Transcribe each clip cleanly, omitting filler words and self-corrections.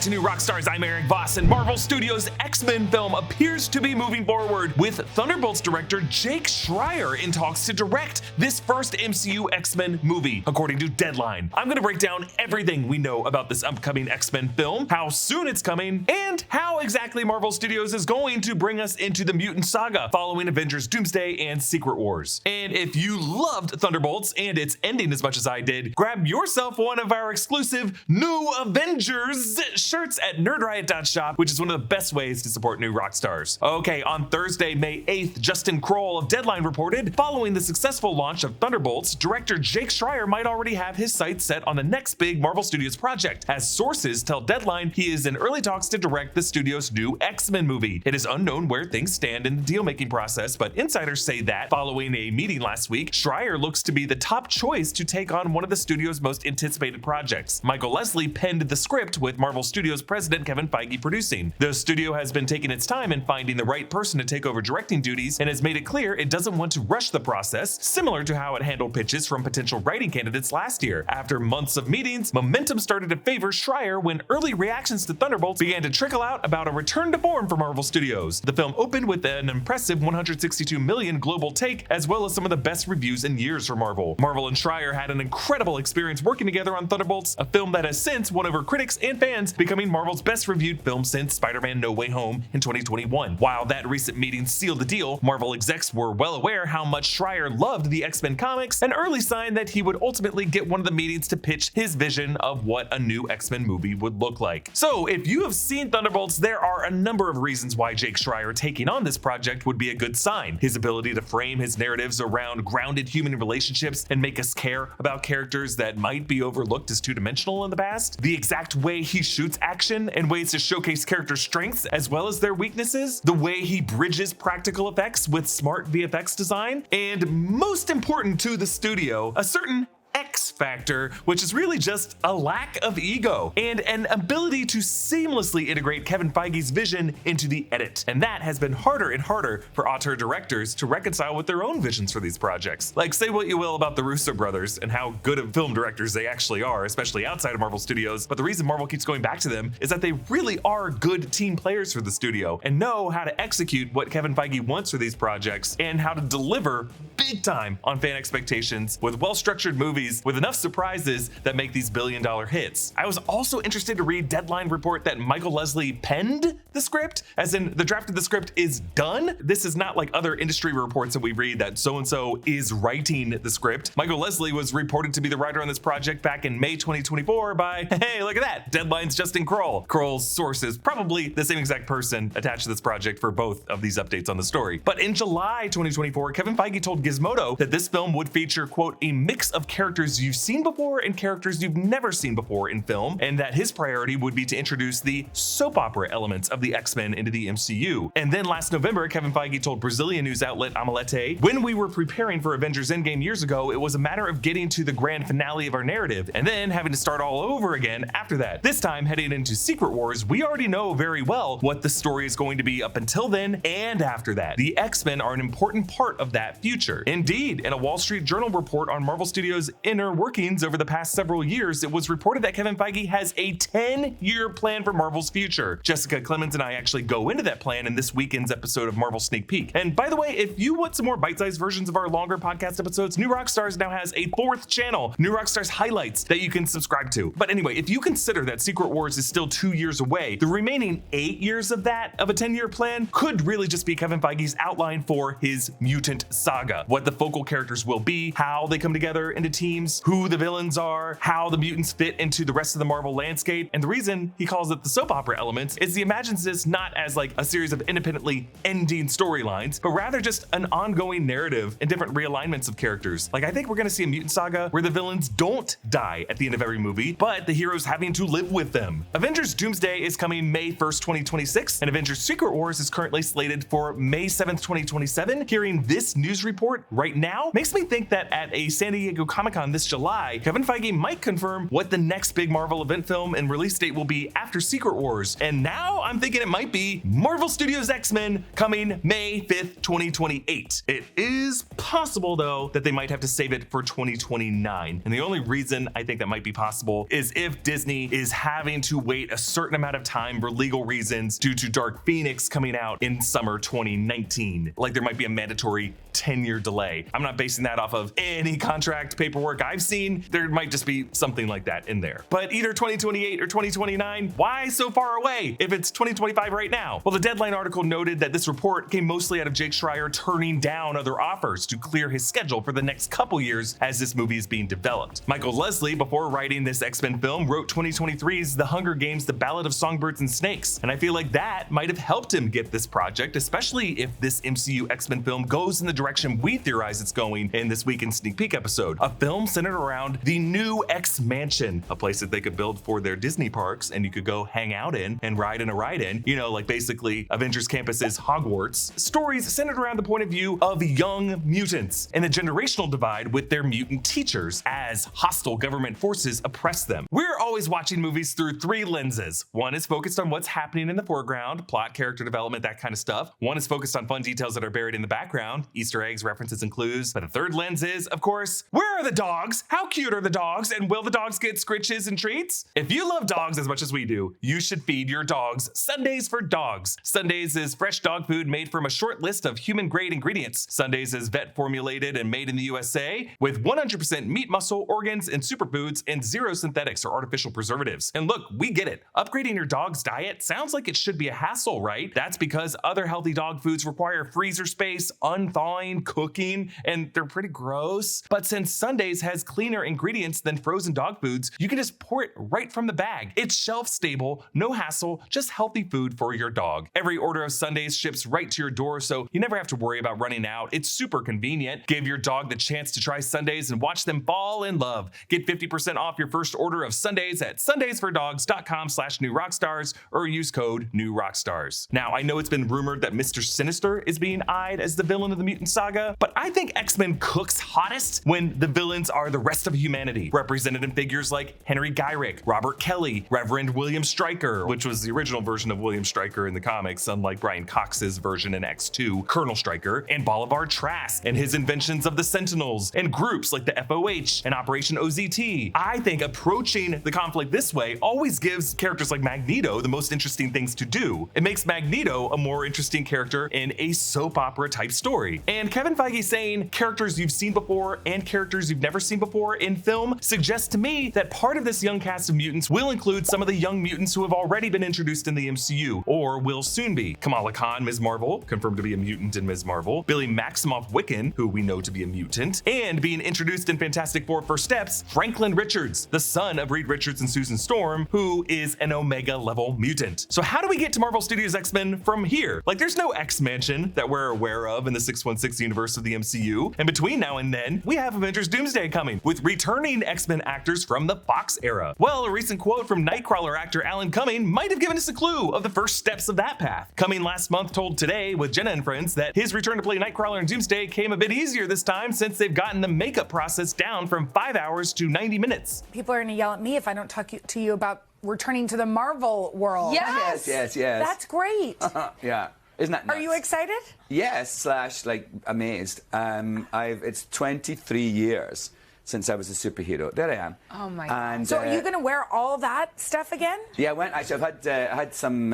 to New Rockstars. I'm Erik Voss, and Marvel Studios' X-Men film appears to be moving forward, with Thunderbolts director Jake Schreier in talks to direct this first MCU X-Men movie, according to Deadline. I'm going to break down everything we know about this upcoming X-Men film, how soon it's coming, and how exactly Marvel Studios is going to bring us into the mutant saga following Avengers Doomsday and Secret Wars. And if you loved Thunderbolts and its ending as much as I did, grab yourself one of our exclusive new Avengers shirts at nerdriot.shop, which is one of the best ways to support New Rockstars. Okay, on Thursday, May 8th, Justin Kroll of Deadline reported, following the successful launch of Thunderbolts, director Jake Schreier might already have his sights set on the next big Marvel Studios project, as sources tell Deadline he is in early talks to direct the studio's new X-Men movie. It is unknown where things stand in the deal-making process, but insiders say that, following a meeting last week, Schreier looks to be the top choice to take on one of the studio's most anticipated projects. Michael Leslie penned the script, with Marvel Studios president Kevin Feige producing. The studio has been taking its time in finding the right person to take over directing duties and has made it clear it doesn't want to rush the process, similar to how it handled pitches from potential writing candidates last year. After months of meetings, momentum started to favor Schreier when early reactions to Thunderbolts began to trickle out about a return to form for Marvel Studios. The film opened with an impressive 162 million global take, as well as some of the best reviews in years for Marvel. Marvel and Schreier had an incredible experience working together on Thunderbolts, a film that has since won over critics and fans, becoming Marvel's best reviewed film since Spider-Man No Way Home in 2021. While that recent meeting sealed the deal, Marvel execs were well aware how much Schreier loved the X-Men comics, an early sign that he would ultimately get one of the meetings to pitch his vision of what a new X-Men movie would look like. So if you have seen Thunderbolts, there are a number of reasons why Jake Schreier taking on this project would be a good sign. His ability to frame his narratives around grounded human relationships and make us care about characters that might be overlooked as two-dimensional in the past, the exact way he shoots action and ways to showcase character strengths as well as their weaknesses, the way he bridges practical effects with smart VFX design, and most important to the studio, a certain X factor, which is really just a lack of ego and an ability to seamlessly integrate Kevin Feige's vision into the edit. And that has been harder and harder for auteur directors to reconcile with their own visions for these projects. Like, say what you will about the Russo brothers and how good of film directors they actually are, especially outside of Marvel Studios, but the reason Marvel keeps going back to them is that they really are good team players for the studio and know how to execute what Kevin Feige wants for these projects and how to deliver big time on fan expectations with well-structured movies with enough surprises that make these billion-dollar hits. I was also interested to read Deadline report that Michael Leslie penned the script, as in the draft of the script is done. This is not like other industry reports that we read that so-and-so is writing the script. Michael Leslie was reported to be the writer on this project back in May 2024 by, hey, look at that, Deadline's Justin Kroll. Kroll's source is probably the same exact person attached to this project for both of these updates on the story. But in July 2024, Kevin Feige told Gizmodo that this film would feature, quote, a mix of characters you've seen before and characters you've never seen before in film, and that his priority would be to introduce the soap opera elements of the X-Men into the MCU. And then last November, Kevin Feige told Brazilian news outlet Omelete, when we were preparing for Avengers Endgame years ago, it was a matter of getting to the grand finale of our narrative and then having to start all over again after that. This time, heading into Secret Wars, we already know very well what the story is going to be up until then and after that. The X-Men are an important part of that future. Indeed, in a Wall Street Journal report on Marvel Studios' inner workings over the past several years, it was reported that Kevin Feige has a 10-year plan for Marvel's future. Jessica Clemons and I actually go into that plan in this weekend's episode of Marvel Sneak Peek. And by the way, if you want some more bite-sized versions of our longer podcast episodes, New Rockstars now has a fourth channel, New Rockstars Highlights, that you can subscribe to. But anyway, if you consider that Secret Wars is still 2 years away, the remaining 8 years of that, of a 10-year plan, could really just be Kevin Feige's outline for his mutant saga. What the focal characters will be, how they come together into teams, who the villains are, how the mutants fit into the rest of the Marvel landscape. And the reason he calls it the soap opera elements is he imagines this not as like a series of independently ending storylines, but rather just an ongoing narrative and different realignments of characters. Like, I think we're gonna see a mutant saga where the villains don't die at the end of every movie, but the heroes having to live with them. Avengers Doomsday is coming May 1st, 2026, and Avengers Secret Wars is currently slated for May 7th, 2027. Hearing this news report right now makes me think that at a San Diego Comic-Con this July, Kevin Feige might confirm what the next big Marvel event film and release date will be after Secret Wars. And now I'm thinking it might be Marvel Studios X-Men coming May 5th, 2028. It is possible, though, that they might have to save it for 2029. And the only reason I think that might be possible is if Disney is having to wait a certain amount of time for legal reasons due to Dark Phoenix coming out in summer 2019. Like there might be a mandatory 10-year delay. I'm not basing that off of any contract paperwork I've seen. There might just be something like that in there. But either 2028 or 2029, why so far away if it's 2025 right now? Well, the Deadline article noted that this report came mostly out of Jake Schreier turning down other offers to clear his schedule for the next couple years as this movie is being developed. Michael Leslie, before writing this X-Men film, wrote 2023's The Hunger Games: The Ballad of Songbirds and Snakes, and I feel like that might have helped him get this project, especially if this MCU X-Men film goes in the direction we theorize it's going in this weekend sneak peek episode. A film centered around the new X-Mansion, a place that they could build for their Disney parks and you could go hang out in and ride in a ride-in, you know, like basically Avengers Campus's Hogwarts. Stories centered around the point of view of young mutants and the generational divide with their mutant teachers as hostile government forces oppress them. We're always watching movies through three lenses. One is focused on what's happening in the foreground, plot, character development, that kind of stuff. One is focused on fun details that are buried in the background, Easter eggs, references, and clues. But the third lens is, of course, where are the dogs? How cute are the dogs? And will the dogs get scritches and treats? If you love dogs as much as we do, you should feed your dogs Sundays for Dogs. Sundays is fresh dog food made from a short list of human-grade ingredients. Sundays is vet-formulated and made in the USA with 100% meat, muscle, organs, and superfoods and zero synthetics or artificial preservatives. And look, we get it. Upgrading your dog's diet sounds like it should be a hassle, right? That's because other healthy dog foods require freezer space, unthawing, cooking, and they're pretty gross. But since Sundays has cleaner ingredients than frozen dog foods, you can just pour it right from the bag. It's shelf stable, no hassle, just healthy food for your dog. Every order of Sundays ships right to your door, so you never have to worry about running out. It's super convenient. Give your dog the chance to try Sundays and watch them fall in love. Get 50% off your first order of Sundays at sundaysfordogs.com/newrockstars or use code newrockstars. Now, I know it's been rumored that Mr. Sinister is being eyed as the villain of the mutant saga, but I think X-Men cooks hottest when the villains are the rest of humanity, represented in figures like Henry Gyrick, Robert Kelly, Reverend William Stryker, which was the original version of William Stryker in the comics, unlike Brian Cox's version in X2, Colonel Stryker, and Bolivar Trask, and his inventions of the Sentinels, and groups like the FOH and Operation OZT. I think approaching the conflict this way always gives characters like Magneto the most interesting things to do. It makes Magneto a more interesting character in a soap opera type story. And Kevin Feige saying characters you've seen before and characters you've never seen before in film suggests to me that part of this young cast of mutants will include some of the young mutants who have already been introduced in the MCU or will soon be. Kamala Khan, Ms. Marvel, confirmed to be a mutant in Ms. Marvel. Billy Maximoff Wiccan, who we know to be a mutant. And being introduced in Fantastic Four First Steps, Franklin Richards, the son of Reed Richards and Susan Storm, who is an Omega level mutant. So how do we get to Marvel Studios X-Men from here? Like there's no X-Mansion that we're aware of in the 616 universe of the MCU. And between now and then, we have Avengers Doomsday coming with returning X-Men actors from the Fox era. Well, a recent quote from Nightcrawler actor Alan Cumming might have given us a clue of the first steps of that path. Cumming last month told Today with Gina and Friends that his return to play Nightcrawler and Doomsday came a bit easier this time since they've gotten the makeup process down from 5 hours to 90 minutes. People are gonna yell at me if I don't talk to you about returning to the Marvel world. Yes. That's great. Yeah. Isn't that nuts? Are you excited? Yes, like amazed. It's 23 years since I was a superhero. There I am. Oh my God. So are you gonna wear all that stuff again? Yeah, I've had some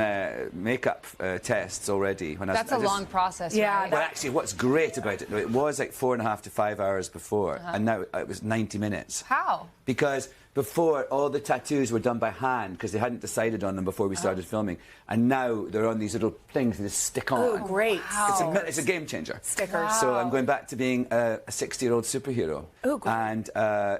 makeup tests already. That's a long process, Yeah. right? Well, actually, what's great about it was like 4.5 to 5 hours before, and now it was 90 minutes. How? Because before, all the tattoos were done by hand because they hadn't decided on them before we started filming. And now they're on these little things that just stick on. Oh, great. Wow. It's a game changer. Stickers. Wow. So I'm going back to being a 60-year-old superhero. Oh, great. And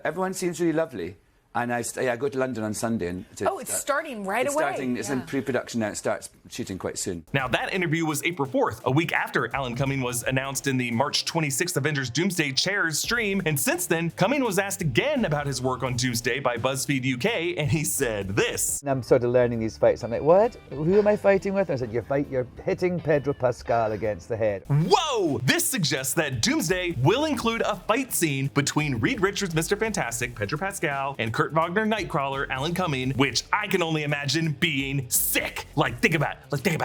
everyone seems really lovely. And I go to London on Sunday. It's starting right away. It's in pre-production now. It starts shooting quite soon. Now, that interview was April 4th, a week after Alan Cumming was announced in the March 26th Avengers Doomsday Chairs stream. And since then, Cumming was asked again about his work on Doomsday by BuzzFeed UK, and he said this. I'm sort of learning these fights. I'm like, what? Who am I fighting with? I said, you're hitting Pedro Pascal against the head. Whoa! This suggests that Doomsday will include a fight scene between Reed Richards, Mr. Fantastic, Pedro Pascal, and Kurt Wagner, Nightcrawler, Alan Cumming, which I can only imagine being sick. Like, think about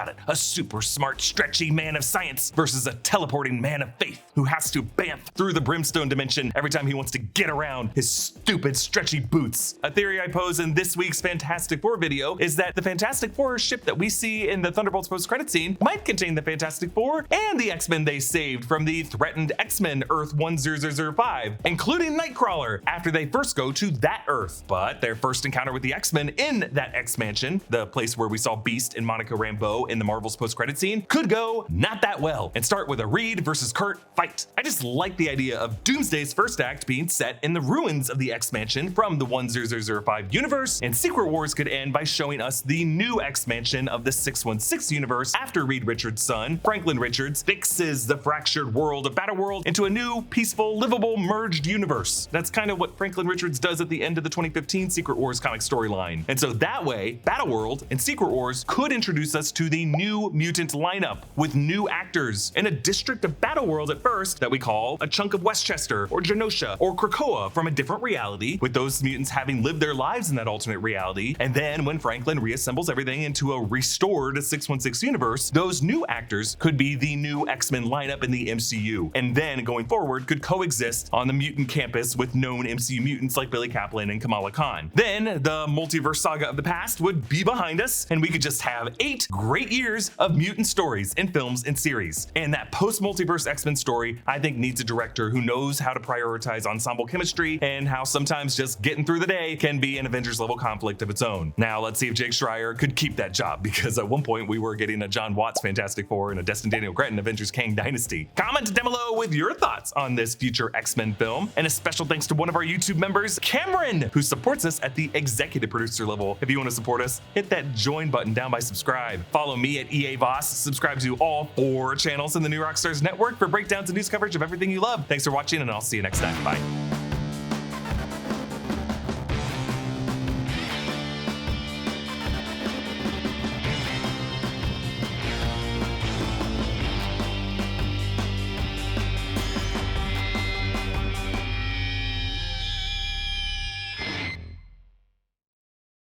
it. A super smart, stretchy man of science versus a teleporting man of faith who has to bamf through the brimstone dimension every time he wants to get around his stupid, stretchy boots. A theory I pose in this week's Fantastic Four video is that the Fantastic Four ship that we see in the Thunderbolts post-credit scene might contain the Fantastic Four and the X-Men they saved from the threatened X-Men Earth 10005, including Nightcrawler, after they first go to that Earth. But their first encounter with the X-Men in that X-Mansion, the place where we saw Beast and Monica Rambeau in the Marvel's post-credit scene, could go not that well and start with a Reed versus Kurt fight. I just like the idea of Doomsday's first act being set in the ruins of the X-Mansion from the 10005 universe, and Secret Wars could end by showing us the new X-Mansion of the 616 universe after Reed Richards' son, Franklin Richards, fixes the fractured world of Battleworld into a new, peaceful, livable, merged universe. That's kind of what Franklin Richards does at the end of the 2015 Secret Wars comic storyline. And so that way, Battleworld and Secret Wars could introduce us to the new mutant lineup with new actors in a district of Battleworld at first that we call a chunk of Westchester or Genosha or Krakoa from a different reality, with those mutants having lived their lives in that alternate reality. And then when Franklin reassembles everything into a restored 616 universe, those new actors could be the new X-Men lineup in the MCU, and then going forward could coexist on the mutant campus with known MCU mutants like Billy Kaplan and Kamala Khan. Then the multiverse saga of the past would be behind us, and we could just have 8 great years of mutant stories in films and series. And that post-multiverse X-Men story, I think, needs a director who knows how to prioritize ensemble chemistry and how sometimes just getting through the day can be an Avengers level conflict of its own. Now let's see if Jake Schreier could keep that job, because at one point we were getting a John Watts Fantastic Four and a Destin Daniel Cretton Avengers Kang Dynasty. Comment down below with your thoughts on this future X-Men film, and a special thanks to one of our YouTube members, Cameron, who supports us at the executive producer level. If you want to support us, hit that join button down by subscribe. Follow me at EA Voss. Subscribe to all 4 channels in the new Rockstars network for breakdowns and news coverage of everything you love. Thanks for watching, and I'll see you next time. Bye.